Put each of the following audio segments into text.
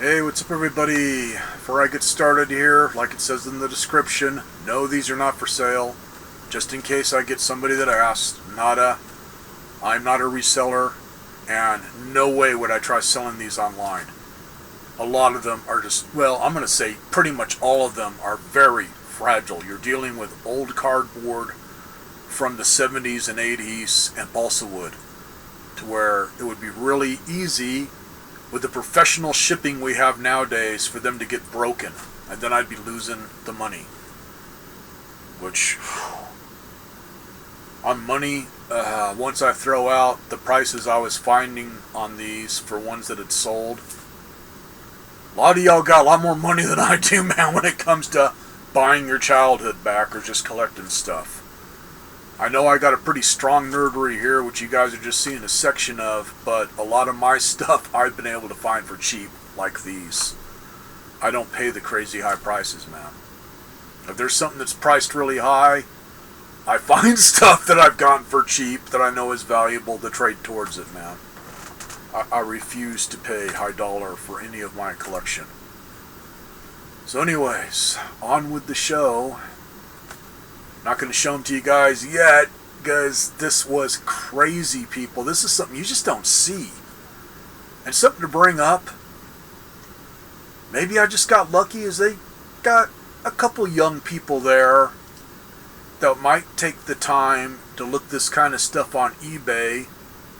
Hey, what's up everybody? Before I get started here, like it says in the description, no, these are not for sale. Just in case I get somebody that asks, I'm not a reseller, and no way would I try selling these online. A lot of them are just, well, I'm going to say pretty much all of them are very fragile. You're dealing with old cardboard from the 70s and 80s and balsa wood, to where it would be really easy with the professional shipping we have nowadays for them to get broken, and then I'd be losing the money. Which, on money, once I throw out the prices I was finding on these for ones that had sold, a lot of y'all got a lot more money than I do, man, when it comes to buying your childhood back or just collecting stuff. I know I got a pretty strong nerdery here, which you guys are just seeing a section of, but a lot of my stuff I've been able to find for cheap, like these. I don't pay the crazy high prices, man. If there's something that's priced really high, I find stuff that I've gotten for cheap that I know is valuable to trade towards it, man. I refuse to pay high dollar for any of my collection. So anyways, on with the show. Not going to show them to you guys yet, because this was crazy, people. This is something you just don't see. And something to bring up. Maybe I just got lucky as they got a couple young people there that might take the time to look this kind of stuff on eBay.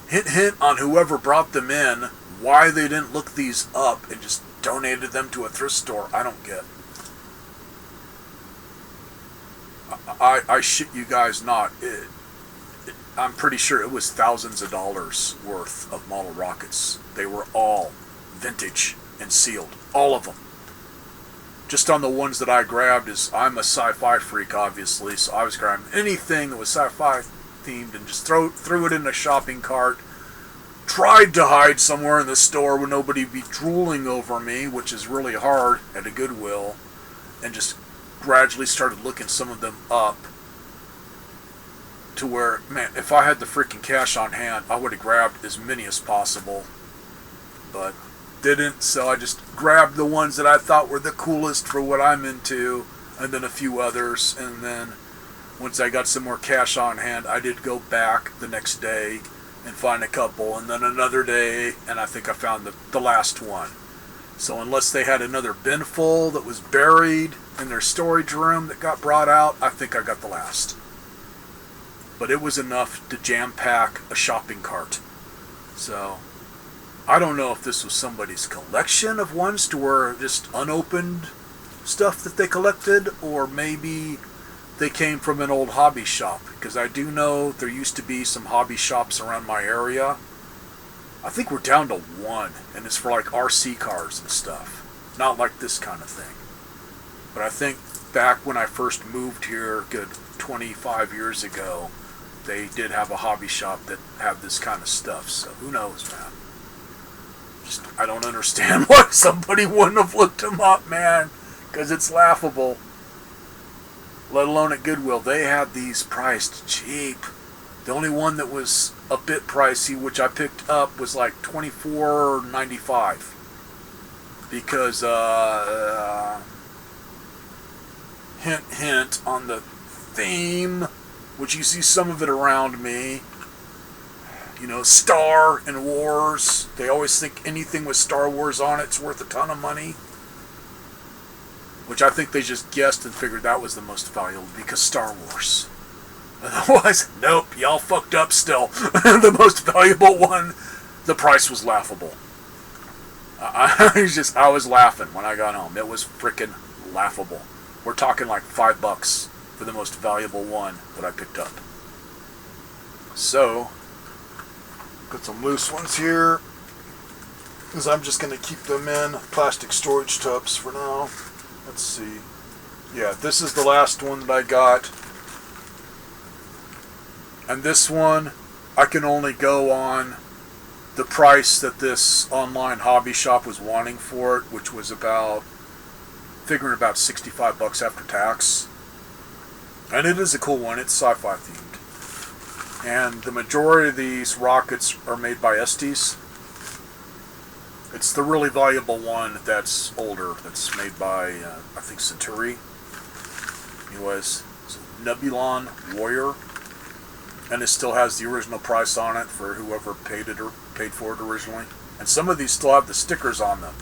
Hint, hint on whoever brought them in, why they didn't look these up and just donated them to a thrift store. I don't get. I shit you guys not. I'm pretty sure it was thousands of dollars worth of model rockets. They were all vintage and sealed. All of them. Just on the ones that I grabbed, is I'm a sci-fi freak, obviously, so I was grabbing anything that was sci-fi themed and just threw it in a shopping cart. Tried to hide somewhere in the store where nobody would be drooling over me, which is really hard at a Goodwill, and just gradually started looking some of them up to where, man, if I had the freaking cash on hand, I would have grabbed as many as possible, but didn't. So I just grabbed the ones that I thought were the coolest for what I'm into, and then a few others. And then once I got some more cash on hand, I did go back the next day and find a couple, and then another day, and I think I found the last one. So unless they had another bin full that was buried in their storage room that got brought out, I think I got the last. But it was enough to jam-pack a shopping cart. So I don't know if this was somebody's collection of ones to where just unopened stuff that they collected, or maybe they came from an old hobby shop, because I do know there used to be some hobby shops around my area. I think we're down to one, and it's for like RC cars and stuff. Not like this kind of thing. But I think back when I first moved here, good 25 years ago, they did have a hobby shop that had this kind of stuff. So who knows, man. Just, I don't understand why somebody wouldn't have looked them up, man. Because it's laughable. Let alone at Goodwill. They had these priced cheap. The only one that was a bit pricey, which I picked up, was like $24.95. Because, hint, hint on the theme, which you see some of it around me. You know, Star and Wars. They always think anything with Star Wars on it's worth a ton of money. Which I think they just guessed and figured that was the most valuable because Star Wars. Otherwise, nope, y'all fucked up still. The most valuable one, the price was laughable. I was laughing when I got home. It was freaking laughable. We're talking like $5 for the most valuable one that I picked up. So, got some loose ones here, because I'm just going to keep them in plastic storage tubs for now. Let's see. Yeah, this is the last one that I got. And this one, I can only go on the price that this online hobby shop was wanting for it, which was figuring about $65 after tax. And it is a cool one. It's sci-fi themed. And the majority of these rockets are made by Estes. It's the really valuable one that's older. That's made by, I think, Centauri. Anyways, it's a Nebulon Warrior. And it still has the original price on it for whoever paid it or paid for it originally. And some of these still have the stickers on them.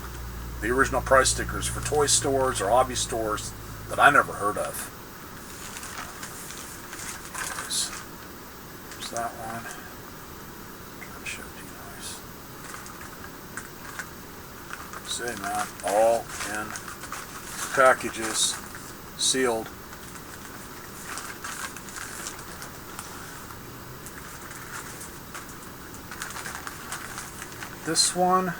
The original price stickers for toy stores or hobby stores that I never heard of. There's that one. Trying to show it to you nice. See, man, all in packages, sealed. This one,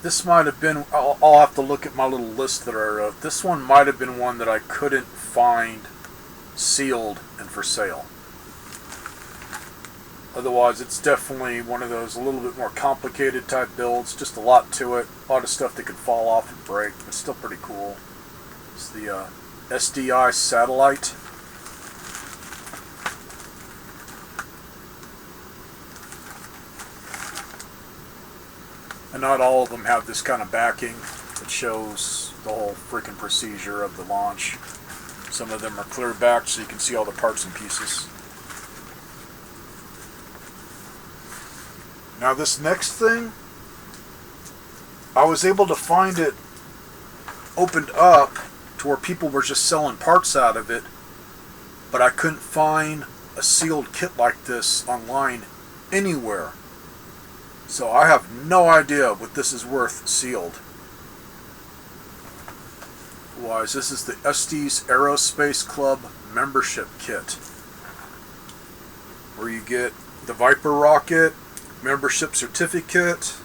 this might have been, I'll have to look at my little list that I wrote. This one might have been one that I couldn't find sealed and for sale. Otherwise, it's definitely one of those a little bit more complicated type builds, just a lot to it, a lot of stuff that could fall off and break, but still pretty cool. It's the SDI satellite. And not all of them have this kind of backing that shows the whole freaking procedure of the launch. Some of them are clear back so you can see all the parts and pieces. Now this next thing, I was able to find it opened up to where people were just selling parts out of it, but I couldn't find a sealed kit like this online anywhere. So I have no idea what this is worth sealed. Otherwise, this is the Estes Aerospace Club membership kit, where you get the Viper rocket, membership certificate,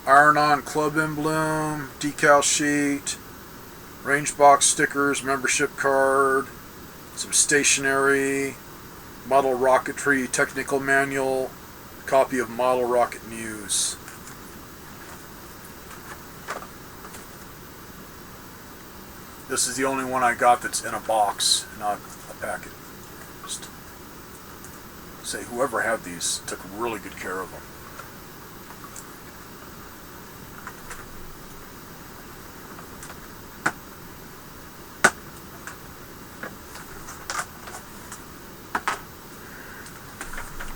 iron-on club emblem, decal sheet, range box stickers, membership card, some stationery, model rocketry technical manual, copy of model rocket news. This is the only one I got that's in a box, not a packet. Just say whoever had these took really good care of them.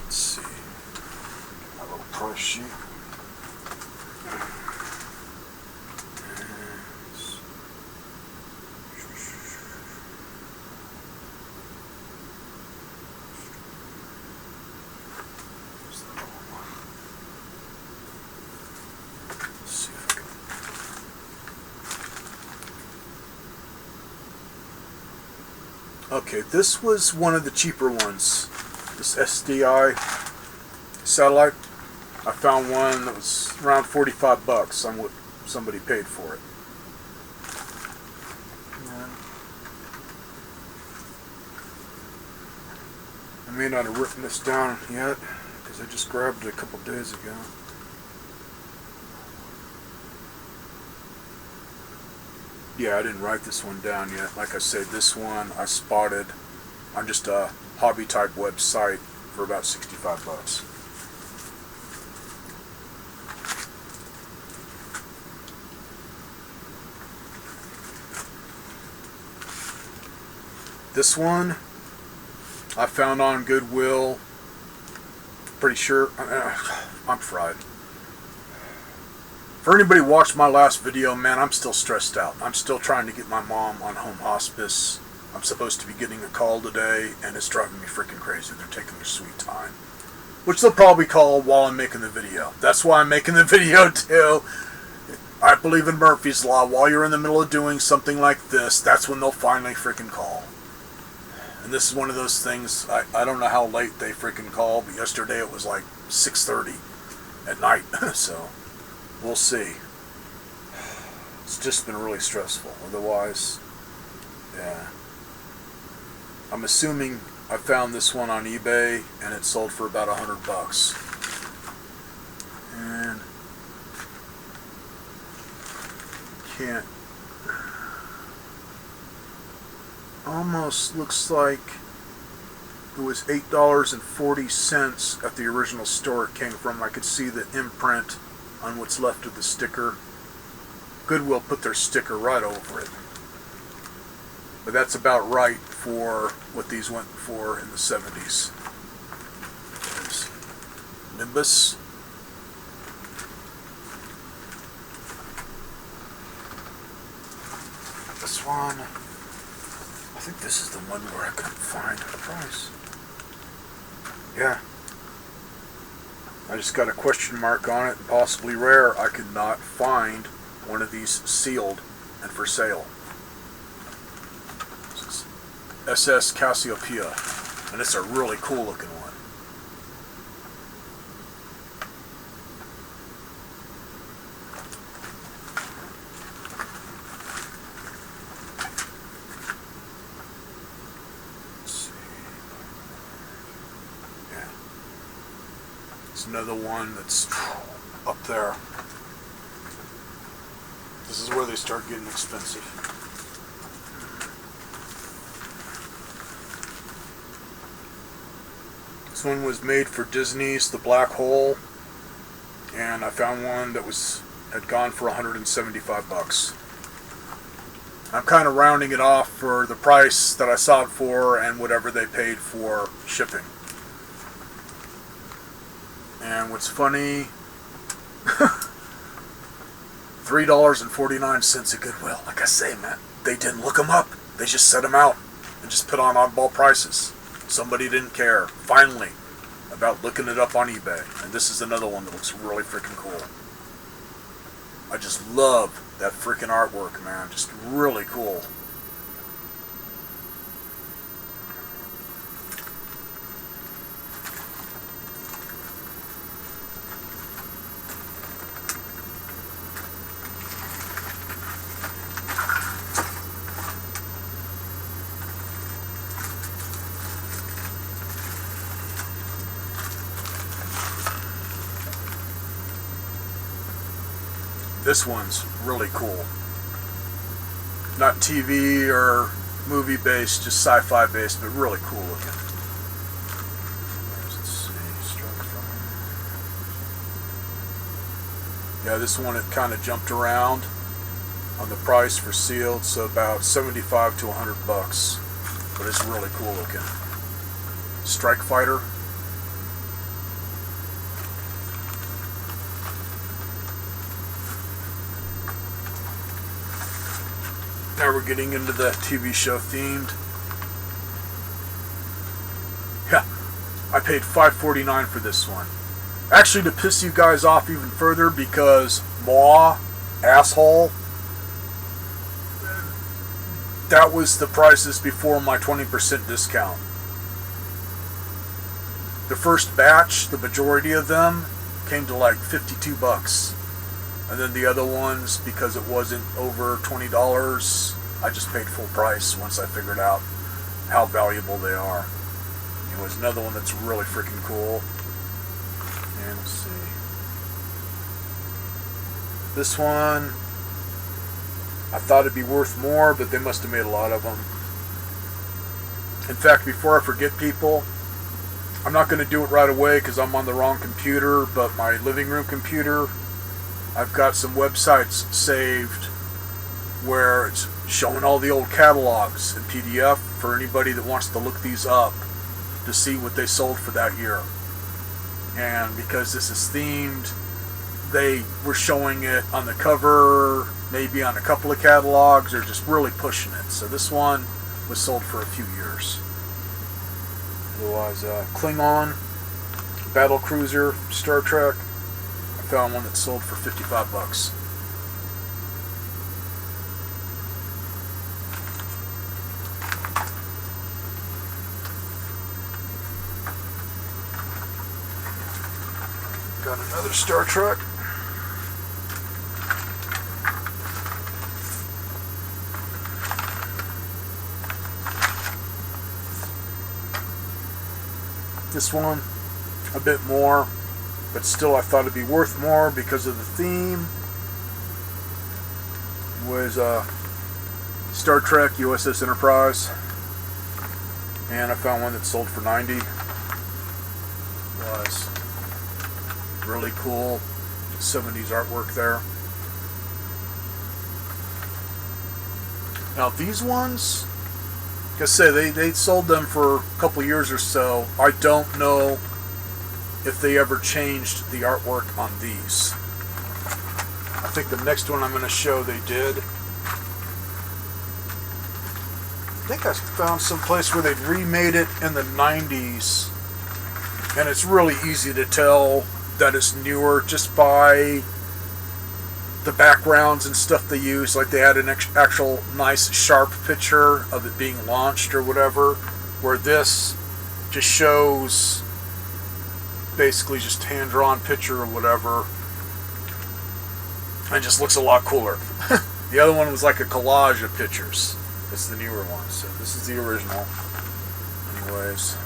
Let's see. My little price sheet. Okay, this was one of the cheaper ones. This SDI satellite. I found one that was around 45 bucks on what somebody paid for it. I may not have written this down yet because I just grabbed it a couple days ago. Yeah, I didn't write this one down yet. Like I said, this one I spotted on just a hobby type website for about 65 bucks. This one I found on Goodwill. Pretty sure I'm fried. For anybody who watched my last video, man, I'm still stressed out. I'm still trying to get my mom on home hospice. I'm supposed to be getting a call today, and it's driving me freaking crazy. They're taking their sweet time. Which they'll probably call while I'm making the video. That's why I'm making the video, too. I believe in Murphy's Law. While you're in the middle of doing something like this, that's when they'll finally freaking call. And this is one of those things, I don't know how late they freaking call, but yesterday it was like 6:30 at night, so we'll see. It's just been really stressful. Otherwise, yeah. I'm assuming I found this one on eBay and it sold for about 100 bucks. And can't. Almost looks like It was $8.40 at the original store it came from. I could see the imprint on what's left of the sticker. Goodwill put their sticker right over it. But that's about right for what these went for in the 70s. There's Nimbus. This one, I think this is the one where I couldn't find a price. Yeah. I just got a question mark on it, and possibly rare. I could not find one of these sealed and for sale. This is SS Cassiopeia, and it's a really cool looking one. Another one that's up there. This is where they start getting expensive. This one was made for Disney's The Black Hole, and I found one that had gone for $175. I'm kind of rounding it off for the price that I saw it for and whatever they paid for shipping. And what's funny, $3.49 at Goodwill. Like I say, man, they didn't look them up. They just set them out and just put on oddball prices. Somebody didn't care, finally, about looking it up on eBay. And this is another one that looks really freaking cool. I just love that freaking artwork, man. Just really cool. This one's really cool. Not TV or movie based, just sci-fi based, but really cool looking. Let's see, yeah, this one it kind of jumped around on the price for sealed, so about $75 to $100, but it's really cool looking. Strike Fighter. Now we're getting into the TV show themed. Yeah, I paid $5.49 for this one. Actually, to piss you guys off even further, because Maw, asshole, that was the prices before my 20% discount. The first batch, the majority of them, came to like $52. And then the other ones, because it wasn't over $20, I just paid full price once I figured out how valuable they are. It was another one that's really freaking cool. And let's see. This one, I thought it'd be worth more, but they must have made a lot of them. In fact, before I forget, people, I'm not going to do it right away because I'm on the wrong computer, but my living room computer, I've got some websites saved where it's showing all the old catalogs in PDF for anybody that wants to look these up to see what they sold for that year. And because this is themed, they were showing it on the cover, maybe on a couple of catalogs, or just really pushing it. So this one was sold for a few years. Otherwise, Klingon, Battle Cruiser, Star Trek. I found one that sold for $55. Got another Star Trek. This one, a bit more, but still I thought it'd be worth more because of the theme. It was Star Trek USS Enterprise. And I found one that sold for 90. Was really cool 70s artwork there. Now these ones, like I say, they sold them for a couple years or so. I don't know if they ever changed the artwork on these. I think the next one I'm going to show they did. I think I found some place where they'd remade it in the 90s, and it's really easy to tell that it's newer just by the backgrounds and stuff they use. Like they had an actual nice sharp picture of it being launched or whatever, where this just shows basically just hand-drawn picture or whatever, and just looks a lot cooler. The other one was like a collage of pictures. It's the newer one, so this is the original. Anyways,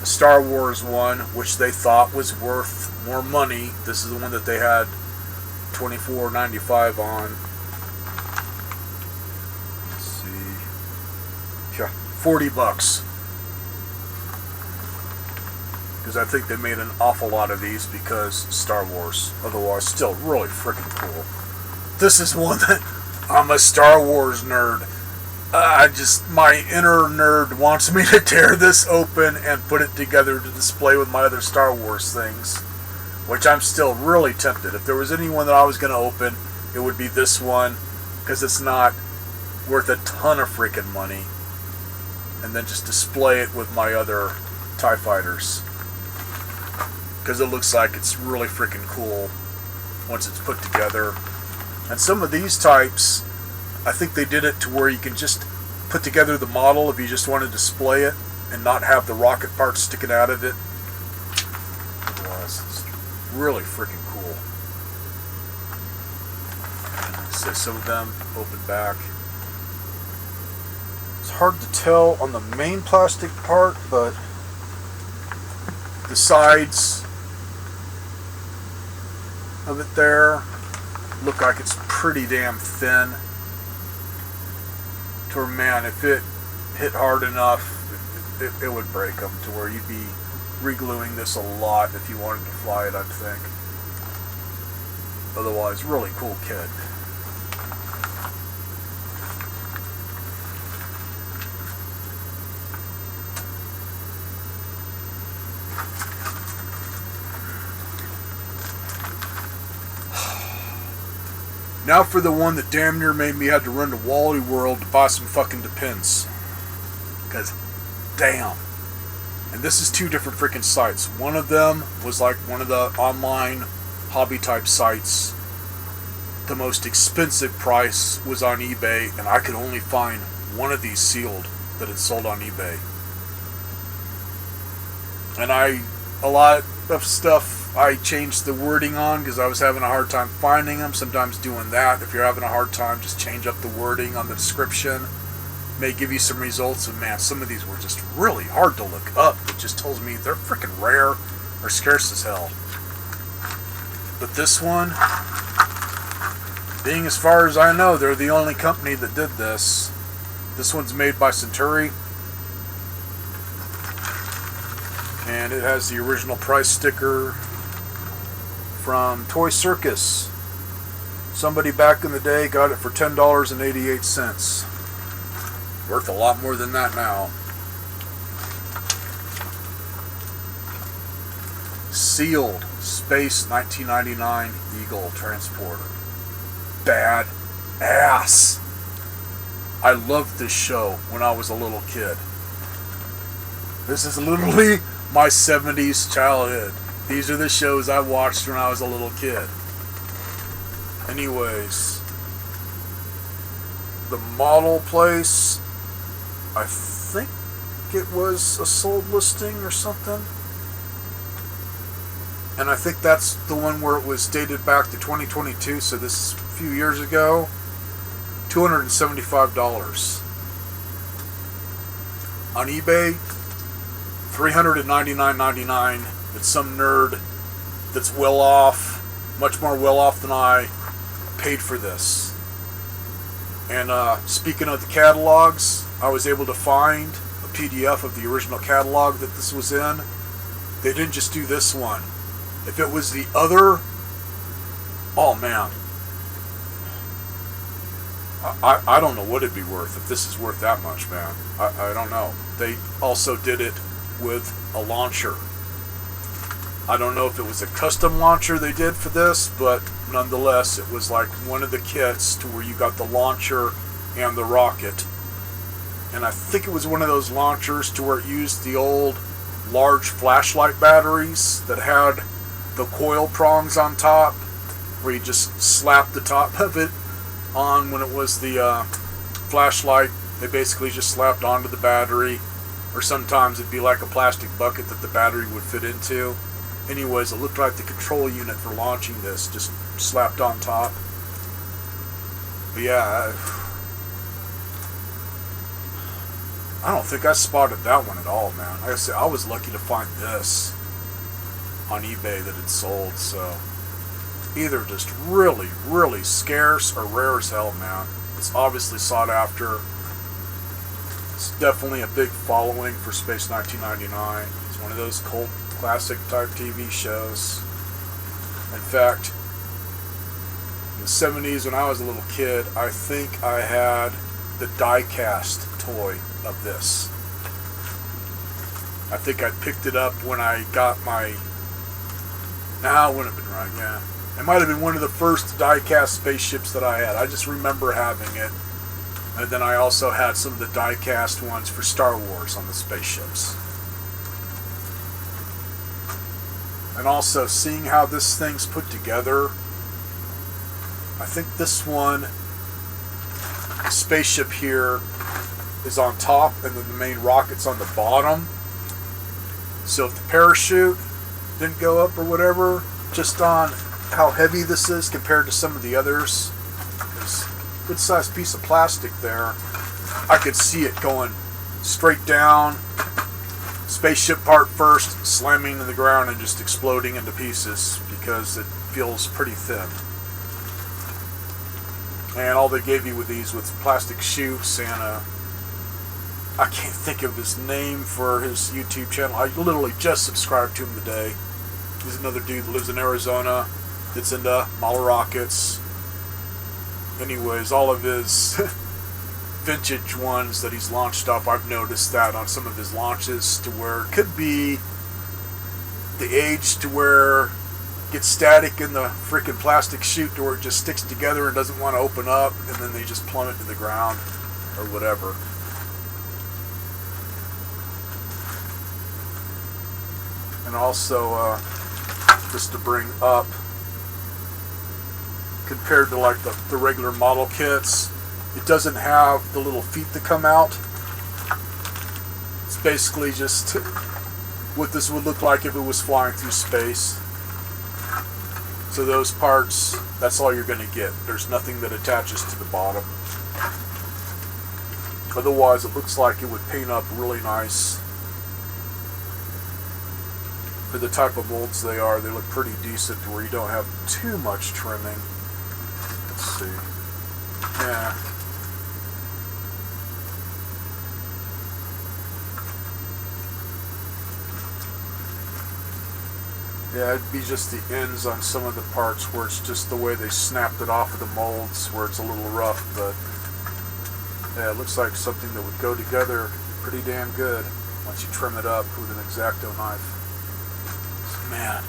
the Star Wars one, which they thought was worth more money, this is the one that they had $24.95 on. Let's see, yeah, $40. Because I think they made an awful lot of these because Star Wars. Otherwise, still really freaking cool. This is one that I'm a Star Wars nerd. My inner nerd wants me to tear this open and put it together to display with my other Star Wars things, which I'm still really tempted. If there was anyone that I was going to open, it would be this one, because it's not worth a ton of freaking money, and then just display it with my other TIE Fighters, because it looks like it's really freaking cool once it's put together. And some of these types, I think they did it to where you can just put together the model if you just want to display it and not have the rocket parts sticking out of it. Otherwise, it's really freaking cool. And like I say, some of them open back. It's hard to tell on the main plastic part, but the sides of it there look like it's pretty damn thin. To where, man, if it hit hard enough, it would break them to where you'd be re-gluing this a lot if you wanted to fly it, I'd think. Otherwise, really cool kit. Now for the one that damn near made me have to run to Wally World to buy some fucking Depends. Because, damn. And this is two different freaking sites. One of them was like one of the online hobby type sites. The most expensive price was on eBay, and I could only find one of these sealed that had sold on eBay. And a lot of stuff I changed the wording on because I was having a hard time finding them. Sometimes doing that, if you're having a hard time, just change up the wording on the description. May give you some results. And man, some of these were just really hard to look up. It just tells me they're freaking rare or scarce as hell. But this one, being as far as I know, they're the only company that did this. This one's made by Centauri. And it has the original price sticker from Toy Circus. Somebody back in the day got it for $10.88. Worth a lot more than that now. Sealed Space 1999 Eagle Transporter. Bad ass. I loved this show when I was a little kid. This is literally my 70s childhood. These are the shows I watched when I was a little kid. Anyways, the model place, I think it was a sold listing or something. And I think that's the one where it was dated back to 2022, so this is a few years ago. $275. On eBay, $399.99. It's some nerd that's well off, much more well off than I, paid for this. And speaking of the catalogs, I was able to find a PDF of the original catalog that this was in, they didn't just do this one. If it was the other, oh man, I don't know what it'd be worth if this is worth that much, man. I don't know. They also did it with a launcher. I don't know if it was a custom launcher they did for this, but nonetheless, it was like one of the kits to where you got the launcher and the rocket. And I think it was one of those launchers to where it used the old large flashlight batteries that had the coil prongs on top, where you just slap the top of it on when it was the flashlight. They basically just slapped onto the battery, or sometimes it'd be like a plastic bucket that the battery would fit into. Anyways, it looked like the control unit for launching this, just slapped on top. But yeah, I don't think I spotted that one at all, man. Like I said, I was lucky to find this on eBay that had sold, so either just really, really scarce or rare as hell, man. It's obviously sought after. It's definitely a big following for Space 1999. It's one of those cult classic type TV shows. In fact, in the 70s when I was a little kid, I think I had the die-cast toy of this. I think I picked it up when I got my... Nah, it wouldn't have been right, yeah. It might have been one of the first die-cast spaceships that I had. I just remember having it. And then I also had some of the die-cast ones for Star Wars on the spaceships. And also, seeing how this thing's put together, I think this one, the spaceship here, is on top, and then the main rocket's on the bottom. So if the parachute didn't go up or whatever, just on how heavy this is compared to some of the others, there's a good sized piece of plastic there. I could see it going straight down, spaceship part first, slamming into the ground and just exploding into pieces because it feels pretty thin. And all they gave you with these was plastic chutes and I can't think of his name for his YouTube channel. I literally just subscribed to him today. He's another dude that lives in Arizona that's into model rockets. Anyways, all of his vintage ones that he's launched up, I've noticed that on some of his launches to where it could be the age to where it gets static in the freaking plastic chute to where it just sticks together and doesn't want to open up, and then they just plummet to the ground or whatever. And also, just to bring up, compared to like the regular model kits, it doesn't have the little feet that come out. It's basically just what this would look like if it was flying through space. So those parts, that's all you're going to get. There's nothing that attaches to the bottom. Otherwise, it looks like it would paint up really nice. For the type of molds they are, they look pretty decent to where you don't have too much trimming. Let's see. Yeah. Yeah, it'd be just the ends on some of the parts where it's just the way they snapped it off of the molds where it's a little rough, but yeah, it looks like something that would go together pretty damn good once you trim it up with an X-Acto knife. Man,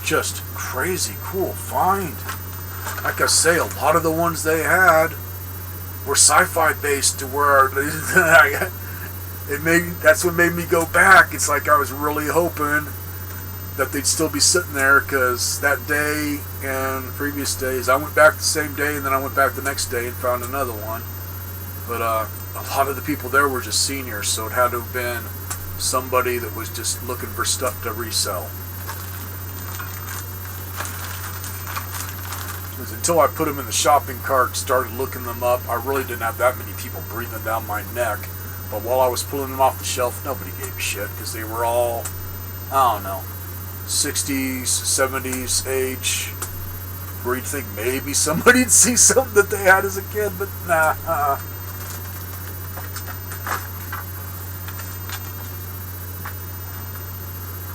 just crazy cool find. Like I say, a lot of the ones they had were sci-fi based to where that's what made me go back. It's like I was really hoping that they'd still be sitting there, because that day and previous days, I went back the same day and then I went back the next day and found another one. But a lot of the people there were just seniors, so it had to have been somebody that was just looking for stuff to resell. Because until I put them in the shopping cart, started looking them up, I really didn't have that many people breathing down my neck. But while I was pulling them off the shelf, nobody gave a shit, because they were all, I don't know, 60s, 70s age, where you'd think maybe somebody'd see something that they had as a kid, but nah.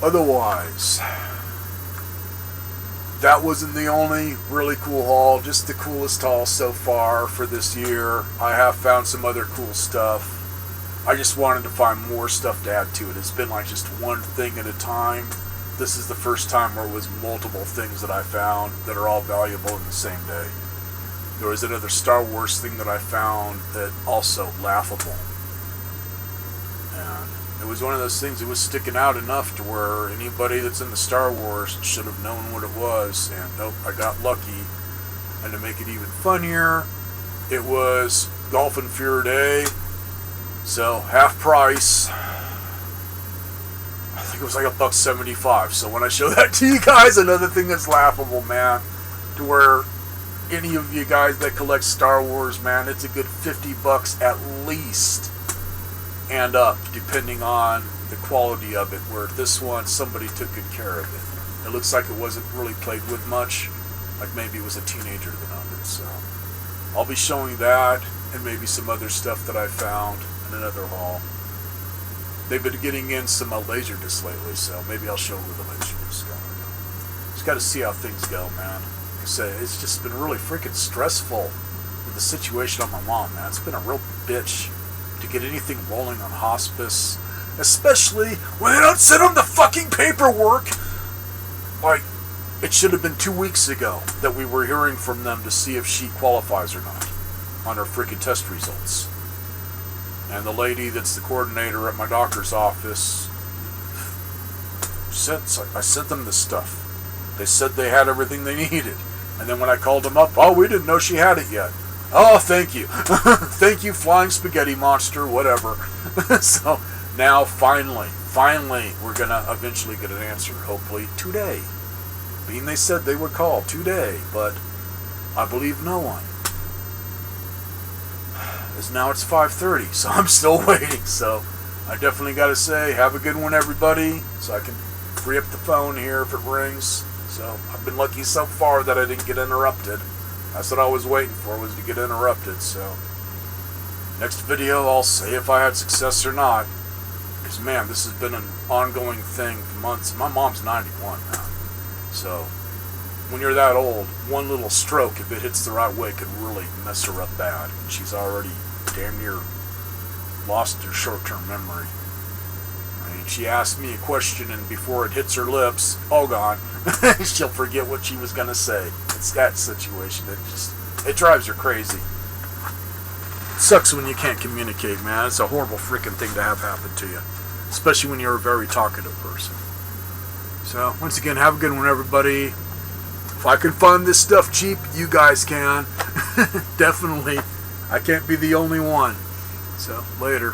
Otherwise, that wasn't the only really cool haul, just the coolest haul so far for this year. I have found some other cool stuff. I just wanted to find more stuff to add to it. It's been like just one thing at a time. This is the first time where it was multiple things that I found that are all valuable in the same day. There was another Star Wars thing that I found that also laughable. And it was one of those things that was sticking out enough to where anybody that's in the Star Wars should have known what it was. And nope, I got lucky. And to make it even funnier, it was Golf and Fear Day. So half price. I think it was like $1.75. So when I show that to you guys, another thing that's laughable, man, to where any of you guys that collect Star Wars, man, it's a good $50 at least and up, depending on the quality of it. Where this one, somebody took good care of it. It looks like it wasn't really played with much, like maybe it was a teenager that owned it. So I'll be showing that and maybe some other stuff that I found in another haul. They've been getting in some laser discs lately, so maybe I'll show where the laser discs go. Just got to see how things go, man. Like I say, it's just been really freaking stressful with the situation on my mom, man. It's been a real bitch to get anything rolling on hospice, especially when they don't send them the fucking paperwork. Like, it should have been 2 weeks ago that we were hearing from them to see if she qualifies or not on her freaking test results. And the lady that's the coordinator at my doctor's office I sent them the stuff. They said they had everything they needed. And then when I called them up, oh, we didn't know she had it yet. Oh, thank you. Thank you, flying spaghetti monster, whatever. So now finally, we're going to eventually get an answer, hopefully today. Being they said they would call today, but I believe no one. As now it's 5:30, so I'm still waiting. So I definitely got to say, have a good one, everybody, so I can free up the phone here if it rings. So I've been lucky so far that I didn't get interrupted. That's what I was waiting for, was to get interrupted. So next video, I'll say if I had success or not. Because, man, this has been an ongoing thing for months. My mom's 91 now. So when you're that old, one little stroke, if it hits the right way, could really mess her up bad. And she's already damn near lost her short-term memory. I mean, she asked me a question, and before it hits her lips, all gone. She'll forget what she was going to say. It's that situation. It drives her crazy. It sucks when you can't communicate, man. It's a horrible freaking thing to have happen to you. Especially when you're a very talkative person. So, once again, have a good one, everybody. If I can find this stuff cheap, you guys can. Definitely. I can't be the only one. So, later.